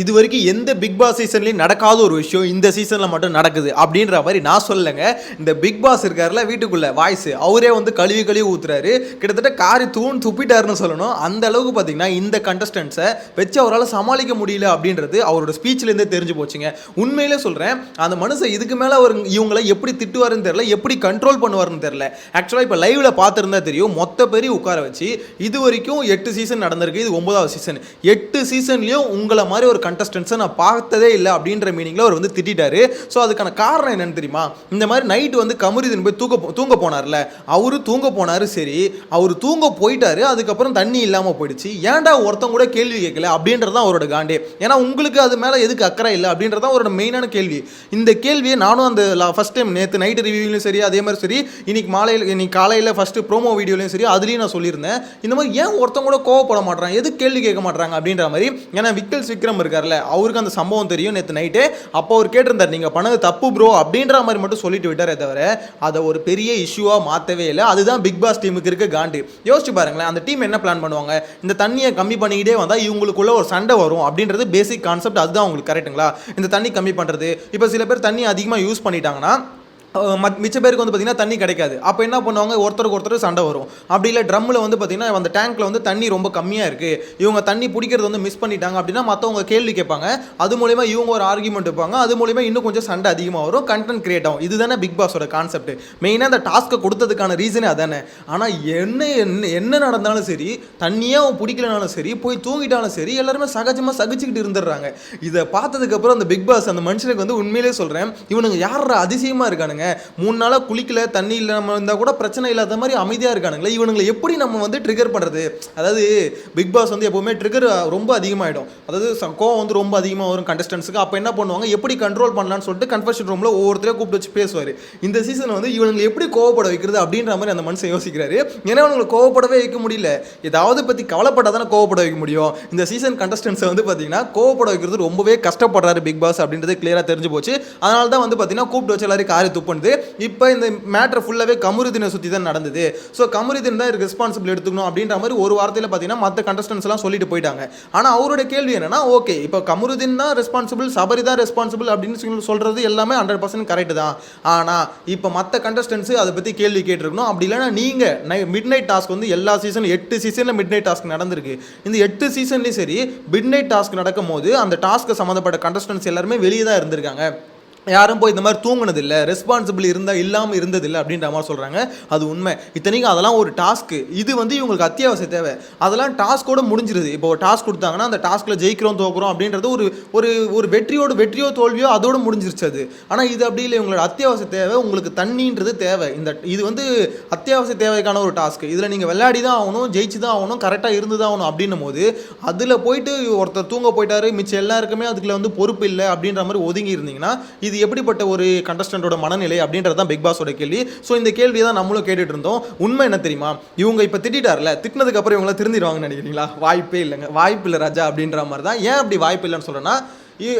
இது வரைக்கும் எந்த பிக் பாஸ் சீசன்லையும் நடக்காத ஒரு விஷயம் இந்த சீசனில் மட்டும் நடக்குது அப்படின்ற மாதிரி நான் சொல்லலைங்க. இந்த பிக் பாஸ் இருக்காருல வீட்டுக்குள்ள வாய்ஸ் அவரே வந்து கழுவி ஊத்துறாரு, கிட்டத்தட்ட காரி துப்பிட்டாருன்னு சொல்லணும். அந்த அளவுக்கு பார்த்தீங்கன்னா இந்த கண்டஸ்டன்ஸை வச்சு அவரால் சமாளிக்க முடியல அப்படின்றது அவரோட ஸ்பீச்லேருந்தே தெரிஞ்சு போச்சுங்க. உண்மையிலே சொல்கிறேன், அந்த மனுஷன் இதுக்கு மேலே அவர் இவங்களை எப்படி திட்டுவாருன்னு தெரியல, எப்படி கண்ட்ரோல் பண்ணுவாருன்னு தெரியல. ஆக்சுவலாக இப்போ லைவ்ல பார்த்துருந்தா தெரியும், மொத்த பேரையும் உட்கார வச்சு இது வரைக்கும் 8 சீசன் நடந்திருக்கு, இது 9வது சீசன். 8 சீசன்லையும் உங்களை மாதிரி ஒரு கண்டஸ்டன்ஸை நான் பார்த்ததே இல்லை அப்படின்ற மீனிங்கில் அவர் வந்து திட்டாரு. ஸோ அதுக்கான காரணம் என்னன்னு தெரியுமா? இந்த மாதிரி நைட்டு வந்து கமருதீன் போய் தூங்க போனார்ல, அவரு தூங்க போனாரு. சரி, அவர் தூங்க போயிட்டாரு, அதுக்கப்புறம் தண்ணி இல்லாமல் போயிடுச்சு. ஏன்டா ஒருத்தங்க கூட கேள்வி கேட்கல அப்படின்றதான் அவரோட காண்டே. ஏன்னா உங்களுக்கு அது மேலே எதுக்கு அக்கறை இல்லை அப்படின்றதான் அவரோட மெயினான கேள்வி. இந்த கேள்வியை நானும் அந்த ஃபர்ஸ்ட் டைம் நேற்று நைட்டு ரிவ்யூலையும் சரி, அதே மாதிரி சரி, இன்னைக்கு காலையில் ஃபர்ஸ்ட் ப்ரோமோ வீடியோலையும் சரி, அதுலேயும் நான் சொல்லியிருந்தேன். இந்த மாதிரி ஏன் ஒருத்தங்க கூட கோவப்பட மாட்டாங்க, எது கேள்வி கேட்க மாட்டாங்க அப்படின்ற மாதிரி. ஏன்னா விக்ரம் இருக்கார்ல, அவருக்கு அந்த சம்பவம் தெரியும். நேற்று நைட்டு அப்போ அவர் கேட்டிருந்தார், நீங்கள் பண்ணது தப்பு ப்ரோ அப்படின்ற மாதிரி மட்டும் சொல்லிட்டு விட்டாரே தவிர அதை ஒரு பெரிய இஷ்யூவாக மாற்றவே இல்லை. அதுதான் பிக் பாஸ் டீமுக்கு இருக்க காண்டு. யோசிச்சு பாருங்களேன், அந்த டீம் என்ன பிளான் பண்ணுவாங்க? இந்த தண்ணியை கம்மி பண்ணிக்கிட்டே வந்தால் இவங்களுக்குள்ள ஒரு சண்டை வரும் அப்படின்றது பேசிக் கான்செப்ட். அதுதான் உங்களுக்கு கரெக்டுங்களா? இந்த தண்ணி கம்மி பண்ணுறது. இப்போ சில பேர் தண்ணி அதிகமாக யூஸ் பண்ணிட்டாங்கன்னா மிச்ச பேருக்கு வந்து பார்த்தீங்கன்னா தண்ணி கிடைக்காது. அப்போ என்ன பண்ணுவாங்க? ஒருத்தருக்கு ஒருத்தர் சண்டை வரும். அப்படி இல்லை ட்ரம்மில் வந்து பார்த்தீங்கன்னா அந்த டேங்க்கில் வந்து தண்ணி ரொம்ப கம்மியாக இருக்குது, இவங்க தண்ணி பிடிக்கிறது வந்து மிஸ் பண்ணிட்டாங்க அப்படின்னா மற்றவங்க கேள்வி கேட்பாங்க. அது மூலிமா இவங்க ஒரு ஆர்குமெண்ட் வைப்பாங்க. அது மூலிமா இன்னும் கொஞ்சம் சண்டை அதிகமாக வரும், கண்டென்ட் கிரியேட் ஆகும். இதுதானே பிக் பாஸோட கான்செப்ட். மெயினாக அந்த டாஸ்க்கை கொடுத்ததுக்கான ரீசனே அதானே. ஆனால் என்ன நடந்தாலும் சரி, தண்ணியே அவன் பிடிக்கலனாலும் சரி, போய் தூங்கிட்டாலும் சரி, எல்லாருமே சகஜமாக சகிச்சுக்கிட்டு இருந்துடுறாங்க. இதை பார்த்ததுக்கப்புறம் அந்த பிக் பாஸ் அந்த மனுஷனுக்கு வந்து உண்மையிலே சொல்கிறேன், இவனுங்க யார் அதிசயமாக இருக்கானுங்க. 3 நாளாக குளிக்கல, தண்ணி இல்லாமல் இருந்தால் கூட பிரச்சனை இல்லாத மாதிரி அமைதியாக இருக்கானுங்களே. இவனுங்களை எப்படி நம்ம வந்து ட்ரிகர் பண்ணுறது? அதாவது பிக் பாஸ் வந்து எப்போவுமே ட்ரிகர் ரொம்ப அதிகமாகிடும். அதாவது கோவம் வந்து ரொம்ப அதிகமாக வரும் கண்டஸ்டன்ஸுக்கு. அப்போ என்ன பண்ணுவாங்க, எப்படி கண்ட்ரோல் பண்ணலான்னு சொல்லிட்டு கன்ஃபர்ஷன் ரூமில் ஒவ்வொருத்தரையும் கூப்பிட்டு வச்சு பேசுவார். இந்த சீசன் வந்து இவனுங்களை எப்படி கோவப்பட வைக்கிறது அப்படின்ற மாதிரி அந்த மனுஷன் யோசிக்கிறாரு. ஏன்னா அவங்களை கோவப்படவே வைக்க முடியல. ஏதாவது பற்றி கவலைப்பட்டால் தானே கோவப்பட வைக்க முடியும். இந்த சீசன் கண்டஸ்டன்ஸை வந்து பார்த்தீங்கன்னா கோவப்பட வைக்கிறது ரொம்பவே கஷ்டப்படுறாரு பிக் பாஸ் அப்படின்றது கிளியராக தெரிஞ்சு போச்சு. அதனால தான் வந்து பார்த்தீங்கன்னா கூப்பிட்டு வச்சு எல்லாரும் காரி துப்பு. இப்போ இந்த மேட்டர் ஃபுல்லாவே கமருதீனை சுற்றி தான் நடந்தது. ஸோ கமருதீன் தான் ரெஸ்பான்சிபிள் எடுத்துக்கணும் அப்படின்ற மாதிரி ஒரு வார்த்தையில் பார்த்தீங்கன்னா மற்ற கண்டஸ்டன்ஸ் எல்லாம் சொல்லிட்டு போயிட்டாங்க. ஆனால் அவரோட கேள்வி என்னன்னா, ஓகே இப்போ கமருதீன் தான் ரெஸ்பான்சிபிள், சபரி தான் ரெஸ்பான்சிபிள் அப்படின்னு சொல்றது எல்லாமே 100% கரெக்ட் தான். ஆனால் இப்போ மற்ற கண்டஸ்டன்ஸ் அதை பற்றி கேள்வி கேட்டிருக்கணும். அப்படி இல்லைன்னா நீங்கள் மிட் நைட் டாஸ்க் வந்து எல்லா சீசன் 8 சீசனில் மிட் நைட் டாஸ்க் நடந்திருக்கு. இந்த 8 சீசன்லேயும் சரி, மிட் நைட் டாஸ்க் நடக்கும் போது அந்த டாஸ்க்கு சம்மந்தப்பட்ட கண்டஸ்டன்ஸ் எல்லாருமே வெளியே தான் இருந்திருக்காங்க. யாரும் போய் இந்த மாதிரி தூங்கினது இல்லை, ரெஸ்பான்சிபிள் இல்லாமல் இருந்ததில்லை அப்படின்ற மாதிரி சொல்கிறாங்க. அது உண்மை. இத்தனைக்கும் அதெல்லாம் ஒரு டாஸ்க்கு. இது வந்து இவங்களுக்கு அத்தியாவசிய தேவை. அதெல்லாம் டாஸ்க்கோடு முடிஞ்சிருது. இப்போ ஒரு டாஸ்க் கொடுத்தாங்கன்னா அந்த டாஸ்க்கில் ஜெயிக்கிறோம் தோக்குறோம் அப்படின்றது ஒரு வெற்றியோ தோல்வியோ அதோடு முடிஞ்சிருச்சு அது. ஆனால் இது அப்படி இல்லை, இவங்களோட அத்தியாவசிய தேவை. உங்களுக்கு தண்ணின்றது தேவை. இது வந்து அத்தியாவசிய தேவைக்கான ஒரு டாஸ்க். இதில் நீங்கள் விளையாடி தான் ஆகணும், ஜெயிச்சு தான் ஆகணும், கரெக்டாக இருந்து தான் ஆகணும் அப்படின்னும் போது அதில் போயிட்டு ஒருத்தர் தூங்க போயிட்டாரு, மிச்சம் எல்லாருக்குமே அதுக்குள்ள வந்து பொறுப்பு இல்லை அப்படின்ற மாதிரி ஒதுங்கி இருந்தீங்கன்னா இது எப்படிப்பட்ட ஒரு கண்டஸ்டன்டோட மனநிலை அப்படின்றது தான் பிக் பாஸோட கேள்வி. ஸோ இந்த கேள்வியை தான் நம்மளும் கேட்டுட்டு இருந்தோம். உண்மை என்ன தெரியுமா? இவங்க இப்போ திட்டார்ல, திட்டினதுக்கு அப்புறம் இவங்களாம் திருந்திடுவாங்கன்னு நினைக்கிறீங்களா? வாய்ப்பே இல்லைங்க. வாய்ப்பு இல்லை ராஜா அப்படின்ற மாதிரி தான். ஏன் அப்படி வாய்ப்பு இல்லைன்னு சொல்கிறேன்னா,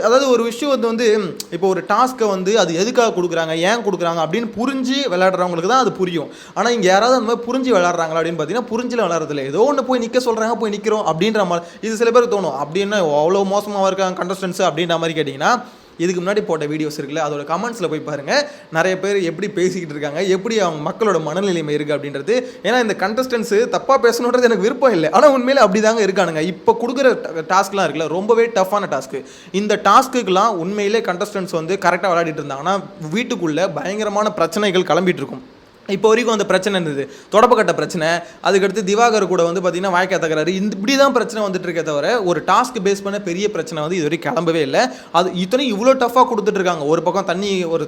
அதாவது ஒரு விஷயம் வந்து இப்போ ஒரு டாஸ்க்கை வந்து அது எதுக்காக கொடுக்குறாங்க, ஏன் கொடுக்குறாங்க அப்படின்னு புரிஞ்சு விளையாடுறவங்களுக்கு தான் அது புரியும். ஆனால் இங்கே யாராவது அந்த மாதிரி புரிஞ்சு விளையாடுறாங்களா அப்படின்னு பார்த்தீங்கன்னா புரிஞ்சில் விளையாடுறதில்ல. ஏதோ ஒன்று போய் நிற்க சொல்கிறாங்க, போய் நிற்கிறோம் அப்படின்ற மாதிரி. இது சில பேர் தோணும், அப்படின்னா அவ்வளோ மோசமாக இருக்காங்க கண்டஸ்டன்ஸ் அப்படின்ற மாதிரி கேட்டிங்கன்னா, இதுக்கு முன்னாடி போட்ட வீடியோஸ் இருக்குல்ல, அதோட கமெண்ட்ஸில் போய் பாருங்கள். நிறைய பேர் எப்படி பேசிக்கிட்டு இருக்காங்க, எப்படி அவங்க மக்களோட மனநிலைமை இருக்குது அப்படின்றது. ஏன்னா இந்த கண்டஸ்டன்ஸு தப்பாக பேசணுன்றது எனக்கு விருப்பம் இல்லை, ஆனால் உண்மையிலே அப்படி தாங்க இருக்கானுங்க. இப்போ கொடுக்குற டாஸ்க்லாம் இருக்குல்ல, ரொம்பவே டஃப்பான டாஸ்க்கு. இந்த டாஸ்க்குக்கெலாம் உண்மையிலே கண்டஸ்டன்ஸ் வந்து கரெக்டாக விளையாடிட்டு இருந்தாங்கன்னா வீட்டுக்குள்ளே பயங்கரமான பிரச்சனைகள் கிளம்பிட்டு இருக்கும். இப்போ வரைக்கும் அந்த பிரச்சனை இருந்தது, தொடப்பக்கட்ட பிரச்சனை, அதுக்கடுத்து திவாகர் கூட வந்து பார்த்தீங்கன்னா வாய்க்கா தகராறு, இப்படி தான் பிரச்சனை வந்துட்டு இருக்கே தவிர ஒரு டாஸ்க் பேஸ் பண்ண பெரிய பிரச்சனை வந்து இது வரைக்கும் கிளம்பவே இல்லை. அது இவ்வளோ டஃப்பாக கொடுத்துட்டு இருக்காங்க. ஒரு பக்கம் தண்ணி, ஒரு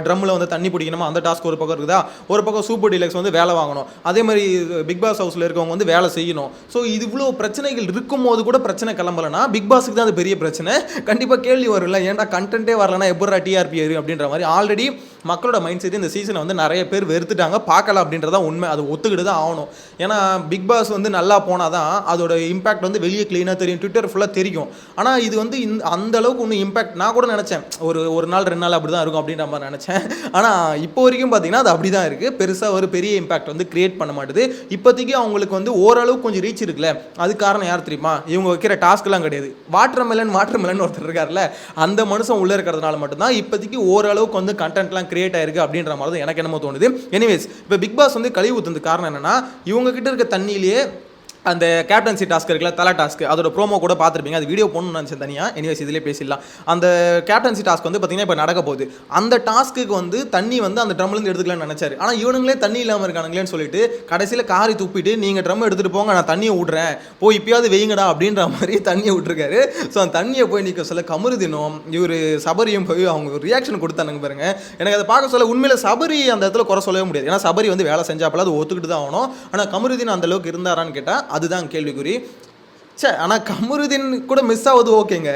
ட்ரம்மில் வந்து தண்ணி பிடிக்கணுமா, அந்த டாஸ்க் ஒரு பக்கம் இருக்குதா, ஒரு பக்கம் சூப்பர் டீலக்ஸ் வந்து வேலை வாங்கணும், அதே மாதிரி பிக் பாஸ் ஹவுஸில் இருக்கவங்க வந்து வேலை செய்யணும். ஸோ இது இவ்வளோ பிரச்சனைகள் இருக்கும் போது கூட பிரச்சனை கிளம்பலைன்னா பிக் பாஸுக்கு தான் அது பெரிய பிரச்சனை. கண்டிப்பாக கேள்வி வரும்ல, ஏன்டா கண்டென்ட்டே வரலன்னா எப்படா டிஆர்பி அப்படின்ற மாதிரி. ஆல்ரெடி மக்களோட மைண்ட் செட் இந்த சீசனை வந்து நிறைய பேர் வெறுத்துட்டாங்க, பார்க்கல அப்படின்றதான் உண்மை. அது ஒத்துக்கிட்டு தான் ஆகணும். ஏன்னா பிக் பாஸ் வந்து நல்லா போனால் தான் அதோட இம்பாக்ட் வந்து வெளியே க்ளீனாக தெரியும், ட்விட்டர் ஃபுல்லாக தெரியும். ஆனால் இது வந்து அந்த அளவுக்கு ஒன்றும் இம்பாக்ட் நான் கூட நினச்சேன் ஒரு நாள் 2 நாள் அப்படி தான் இருக்கும் அப்படின்ற மாதிரி நினச்சேன். ஆனால் இப்போ வரைக்கும் பார்த்தீங்கன்னா அது அப்படி தான் இருக்குது. பெருசாக ஒரு பெரிய இம்பாக்ட் வந்து கிரியேட் பண்ண மாட்டுது. இப்போதைக்கு அவங்களுக்கு வந்து ஓரளவுக்கு கொஞ்சம் ரீச் இருக்குல்ல, அது காரணம் யார் தெரியுமா? இவங்க வைக்கிற டாஸ்க்லாம் கிடையாது. வாட்டர் மெலன் ஒருத்தர் இருக்கார்ல, அந்த மனுஷன் உள்ளே இருக்கிறதுனால மட்டும்தான் இப்போதைக்கு ஓரளவுக்கு வந்து கண்டென்ட்லாம் கிரியேட் ஆயிருக்கு அப்படின்ற மாதிரி தான் எனக்கு என்னமோ தோணுது. எனிவேஸ், இப்போ பிக் பாஸ் வந்து கழிவு ஊற்றுறது காரணம் என்னன்னா, இவங்க கிட்ட இருக்க தண்ணியிலேயே அந்த கேப்டன்சி டாஸ்க் இருக்குல்ல, தலை டாஸ்க், அதோட ப்ரோமோ கூட பார்த்துருப்பீங்க. அது வீடியோ போடணும்னு நினச்சேன் தனியாக. எனிவேஸ் இதிலே பேசிடலாம். அந்த கேப்டன்சி டாஸ்க் வந்து பார்த்தீங்கன்னா இப்போ நடக்க போகுது. அந்த டாஸ்க்கு வந்து தண்ணி வந்து அந்த ட்ரம்லேருந்து எடுத்துக்கலாம்னு நினச்சாரு. ஆனால் இவனுங்களே தண்ணி இல்லாமல் இருக்கானுங்களேன்னு சொல்லிட்டு கடைசியில் காரி துப்பிட்டு நீங்கள் ட்ரம் எடுத்துகிட்டு போங்க, நான் தண்ணியை விட்றேன், போய் இப்பயாவது வெய்யுங்கடா அப்படின்ற மாதிரி தண்ணியை விட்டுருக்காரு. ஸோ அந்த தண்ணியை போய் நிற்க சொல்ல கமருதினும் இவர் சபரியும் போய் அவங்க ரியாக்ஷன் கொடுத்தானுங்க பாருங்க. எனக்கு அதை பார்க்க சொல்ல உண்மையில் சபரி அந்த இடத்துல குறை சொல்லவே முடியாது. ஏன்னா சபரி வந்து வேலை செஞ்சாப்பல அது ஒத்துக்கிட்டு தான் ஆகணும். ஆனால் கமருதின் அந்த அளவுக்கு இருந்தாரான்னு கேட்டால் அதுதான் கேள்விக்குறி. ஆனால் கமருதீன் கூட மிஸ் ஆகுது ஓகேங்க.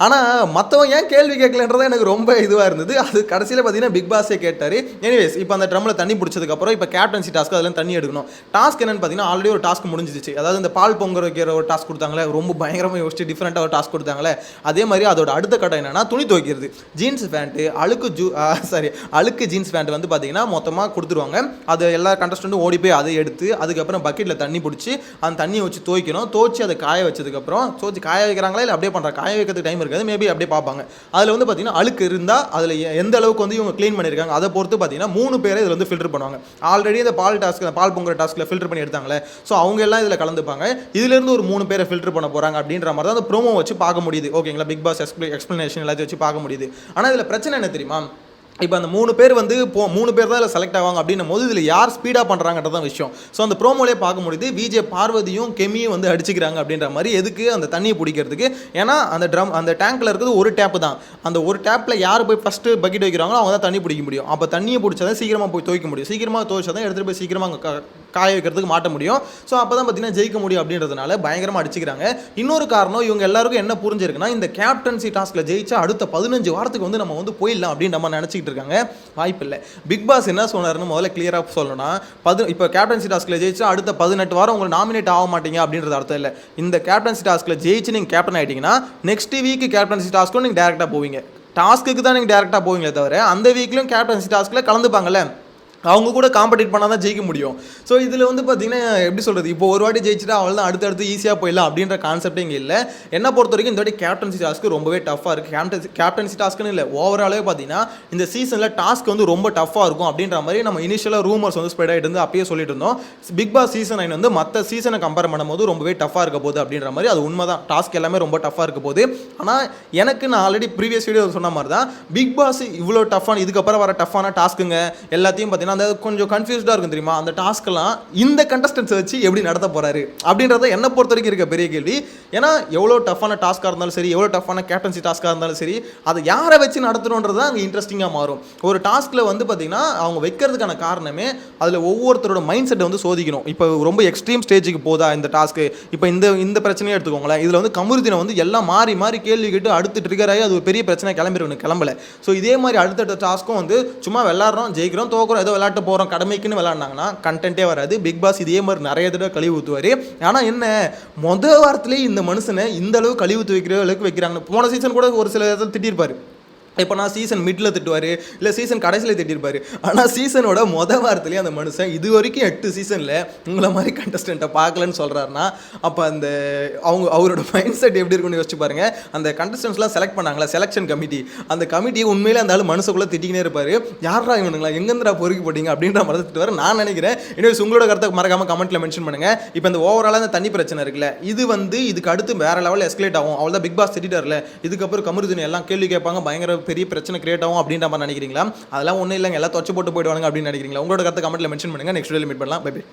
ஆனால் மற்றவன் ஏன் கேள்வி கேட்கலன்றதான் எனக்கு ரொம்ப இதுவாக இருந்தது. அது கடைசியில் பார்த்தீங்கன்னா பிக் பாஸே கேட்டார். எனிவேஸ், இப்போ அந்த ட்ரம்மில் தண்ணி பிடிச்சதுக்கப்புறம் இப்போ கேப்டன்சி டாஸ்க்கு அதில் தண்ணி எடுக்கணும். டாஸ்க் என்னென்னு பார்த்தீங்கன்னா ஆல்ரெடி ஒரு டாஸ்க் முடிஞ்சிச்சு. அதாவது இந்த பால் பொங்கல் வைக்கிற ஒரு டாஸ்க் கொடுத்தாங்களே, ரொம்ப பயங்கரமாக யோசிச்சு டிஃப்ரெண்ட்டாக ஒரு டாஸ்க் கொடுத்தாங்களே, அதே மாதிரி அதோட அடுத்த கட்டம் என்னென்னா துணி துவைக்கிறது. ஜீன்ஸ் பேண்ட்டு அழுக்கு ஜீன்ஸ் பேண்ட் வந்து பார்த்தீங்கன்னா மொத்தமாக கொடுத்துருவாங்க. அது எல்லா கண்டஸ்டண்ட்டும் ஓடி போய் அதை எடுத்து அதுக்கப்புறம் பக்கெட்டில் தண்ணி பிடிச்சி அந்த தண்ணியை வச்சு துவைக்கணும். துவைச்சி அதை காய வச்சதுக்கப்புறம் காய வைக்கிறாங்களா இல்லை அப்படியே பண்ணுறாங்க, காய வைக்கிறதுக்கு டைம் இருக்காது, மேபி அப்படியே பார்ப்பாங்க. அதில் வந்து பார்த்தீங்கன்னா அழுக்கு இருந்தால் அதில் எந்த அளவுக்கு வந்து இவங்க க்ளீன் பண்ணியிருக்காங்க அதை பொறுத்து பார்த்தீங்கன்னா 3 பேரை இதில் வந்து ஃபில்டர் பண்ணுவாங்க. ஆல்ரெடி இந்த பால் பொங்குற டாஸ்க்கில் ஃபில்டர் பண்ணி எடுத்தாங்களே, ஸோ அவங்க எல்லாம் இதில் கலந்துப்பாங்க. இதுலேருந்து ஒரு 3 பேரை ஃபில்டர் பண்ண போகிறாங்க அப்படின்ற மாதிரி தான் அந்த ப்ரோமோ வச்சு பார்க்க முடியுது. ஓகேங்களா, பிக் பாஸ் எக்ஸ்பிளனேஷன் எல்லாத்தையும் வச்சு பார்க்க முடியுது. ஆனால் இதில் பிரச்சனை என்ன தெரியுமா? இப்போ அந்த 3 பேர் வந்து 3 பேர் தான் இதில் செலக்ட் ஆவாங்க அப்படின்னும் போது இதில் யார் ஸ்பீடாக பண்ணுறாங்கன்றதான் விஷயம். ஸோ அந்த ப்ரோமோலே பார்க்க முடியுது விஜே பார்வதியும் கெமியும் வந்து அடிச்சுக்கிறாங்க அப்படின்ற மாதிரி. எதுக்கு? அந்த தண்ணியை பிடிக்கிறதுக்கு. ஏன்னா அந்த டேங்க்கில் இருக்கிறது ஒரு டேப்பு தான். அந்த ஒரு டேப்பில் யார் போய் ஃபஸ்ட்டு பக்கெட் வைக்கிறாங்களோ அவங்க தான் தண்ணி பிடிக்க முடியும். அப்போ தண்ணியை பிடிச்சா சீக்கிரமாக போய் துவைக்க முடியும். சீக்கிரமாக துவைச்சா தான் எடுத்துகிட்டு போய் சீக்கிரமாக காய வைக்கிறதுக்கு மாட்ட முடியும். ஸோ அப்போ தான் பார்த்தீங்கன்னா ஜெயிக்க முடியும் அப்படின்றதுனால பயங்கரமாக அடிச்சுக்கிறாங்க. இன்னொரு காரணம், இவங்க எல்லாருக்கும் என்ன புரிஞ்சிருக்குன்னா, இந்த கேப்டன்சி டாஸ்கில் ஜெயிச்சா அடுத்த 15 வாரத்துக்கு வந்து நம்ம வந்து போயிடலாம் அப்படின்னு நம்ம நினச்சிக்கிட்டு இருக்காங்க. வாய்ப்பு இல்லை. பிக் பாஸ் என்ன சொன்னாருன்னு முதல்ல கிளியராக சொல்லணும்னா, இப்போ கேப்டன்சி டாஸ்கில் ஜெயிச்சா அடுத்த 18 வாரம் உங்களை நாமினேட் ஆக மாட்டீங்க அப்படின்றது அர்த்தம் இல்லை. இந்த கேப்டன்சி டாஸ்கில் ஜெயிச்சு நீங்கள் கேப்டன் ஆகிட்டீங்கன்னா நெக்ஸ்ட் வீக் கேப்டன்சி டாஸ்க்கும் நீங்கள் டேரெக்டாக போவீங்க. டாஸ்க்கு தான் நீங்கள் டேரெக்டாக போவீங்களே தவிர அந்த வீக்லையும் கேப்டன்சி டாஸ்கில் கலந்துப்பாங்கல்ல, அவங்க கூட காம்படிட் பண்ணால் தான் ஜெயிக்க முடியும். ஸோ இதில் வந்து பார்த்தீங்கன்னா எப்படி சொல்கிறது, இப்போ ஒரு வாட்டி ஜெயிச்சுட்டா அவள் தான் அடுத்தடுத்து ஈஸியாக போயிடலாம் அப்படின்ற கான்செப்டே இங்கே இல்லை. என்ன பொறுத்த வரைக்கும் இந்த வாட்டி கேப்டன்சி டாஸ்க்கு ரொம்பவே டஃப்பாக இருக்குது. கேப்டன்சி டாஸ்க்குன்னு இல்லை, ஓவராலே பார்த்தீங்கன்னா இந்த சீசனில் டாஸ்க் வந்து ரொம்ப டஃப்பாக இருக்கும் அப்படின்ற மாதிரி நம்ம இனிஷியலாக ரூமர்ஸ் வந்து ஸ்ப்ரெட் ஆகிட்டு இருந்து அப்பயே சொல்லிட்டு இருந்தோம். பிக் பாஸ் சீசன் 9 வந்து மற்ற சீசனை கம்பேர் பண்ணும்போது ரொம்பவே டஃப்பாக இருக்க போகுது அப்படின்ற மாதிரி. அது உண்மை தான், டாஸ்க் எல்லாமே ரொம்ப டஃப்பாக இருக்க போகுது. ஆனால் எனக்கு நான் ஆல்ரெடி ப்ரீவியஸ் வீடியோ சொன்ன மாதிரி தான் பிக் பாஸ் இவ்வளோ டஃப்பான இதுக்கப்புறம் வர டஃப்பான டாஸ்க்குங்க எல்லாத்தையும் பார்த்தீங்கன்னா அந்த கொஞ்சம் கன்ஃபியூஸ்டாக இருக்கும் தெரியுமா. அந்த டாஸ்க்கெல்லாம் இந்த கண்டஸ்டன்ஸ் வச்சு எப்படி நடத்த போகிறாரு அப்படின்றத என்னை பொறுத்த வரைக்கும் இருக்க பெரிய கேள்வி. ஏன்னா எவ்வளோ டஃப்பான டாஸ்க்காக இருந்தாலும் சரி, எவ்வளோ டஃப்பான கேப்டன்சி டாஸ்க்காக இருந்தாலும் சரி, அதை யாரை வச்சு நடத்தணுன்றது தான் அங்கே இன்ட்ரெஸ்டிங்காக மாறும். ஒரு டாஸ்க்கில் வந்து பார்த்தீங்கன்னா அவங்க வைக்கிறதுக்கான காரணமே அதில் ஒவ்வொருத்தரோட மைண்ட் செட்டை வந்து சோதிக்கணும். இப்போ ரொம்ப எக்ஸ்ட்ரீம் ஸ்டேஜுக்கு போதா இந்த டாஸ்க்கு, இப்போ இந்த பிரச்சனையே எடுத்துக்கோங்களேன். இதில் வந்து கமருதீனை வந்து எல்லாம் மாறி மாறி கேள்வி கேட்டு அடுத்து ட்ரிகர் ஆகி அது ஒரு பெரிய பிரச்சனை கிளம்பல. ஸோ இதே மாதிரி அடுத்தடுத்த டாஸ்க்கும் வந்து சும்மா விளாட்றோம், ஜெயிக்கிறோம், தோக்குறோம், ஏதோ விளையாட்டு போகிறோம் கடமைக்குன்னு விளையாடினாங்கன்னா கண்டென்ட்டே வராது. பிக் பாஸ் இதே மாதிரி நிறைய தடவை கழிவு ஊற்றுவார். ஆனால் என்ன வாரத்திலேயே இந்த மனுஷனை இந்த அளவு கழிவு ஊற்றி வைக்கிற அளவுக்கு வைக்கிறாங்க. போன சீசன் கூட ஒரு சில இடத்துல திட்டிருப்பாரு. இப்போ நான் சீசன் மிடில் திட்டுவார், இல்லை சீசன் கடைசியில் திட்டிருப்பார். ஆனால் சீசனோட வாரத்துலேயே அந்த மனுஷன் இது வரைக்கும் 8 சீசனில் உங்களை மாதிரி கண்டஸ்டண்ட்டை பார்க்கலன்னு சொல்கிறாருன்னா அப்போ அந்த அவரோட மைண்ட் செட் எப்படி இருக்குன்னு யோசிச்சு பாருங்கள். அந்த கண்டஸ்டன்ஸ்லாம் செலக்ட் பண்ணாங்களா செலெக்ஷன் கமிட்டி, அந்த கமிட்டியை உண்மையிலே அந்த ஆள் மனுஷக்குள்ளே திட்டிக்கினே இருப்பார். யாரா இவனுங்களா எங்கேருந்துடா பொறுக்கி போட்டிங்க அப்படின்ற மாதிரி திட்டுவார் நான் நினைக்கிறேன். இன்னும் உங்களோட கருத்தை மறக்காமல் கமெண்ட்டில் மென்ஷன் பண்ணுங்கள். இப்போ இந்த ஓவராலாக இந்த தண்ணி பிரச்சனை இருக்குல்ல, இது வந்து இதுக்கு அடுத்து வேறு லெவலில் எஸ்கலேட் ஆகும். அவள் தான் பிக் பாஸ் திட்டார்ல, இதுக்கப்புறம் கமருதீன் எல்லாம் கேள்வி கேட்பாங்க, பயங்கர பெரிய பிரச்சனை கிரியேட் ஆகும் அப்படின்ற மாதிரி நினைக்கிறீங்களா? அதெல்லாம் ஒன்றும் இல்லைங்க, எல்லாம் தொச்சு போட்டு போயிடுவாங்க அப்படின்னு நினைக்கிறீங்களா? உங்களோட கருத்தை கமெண்ட்ல மென்ஷன் பண்ணுங்க. நெக்ஸ்ட் வீடியோல மீட் பண்ணலாம். Bye by.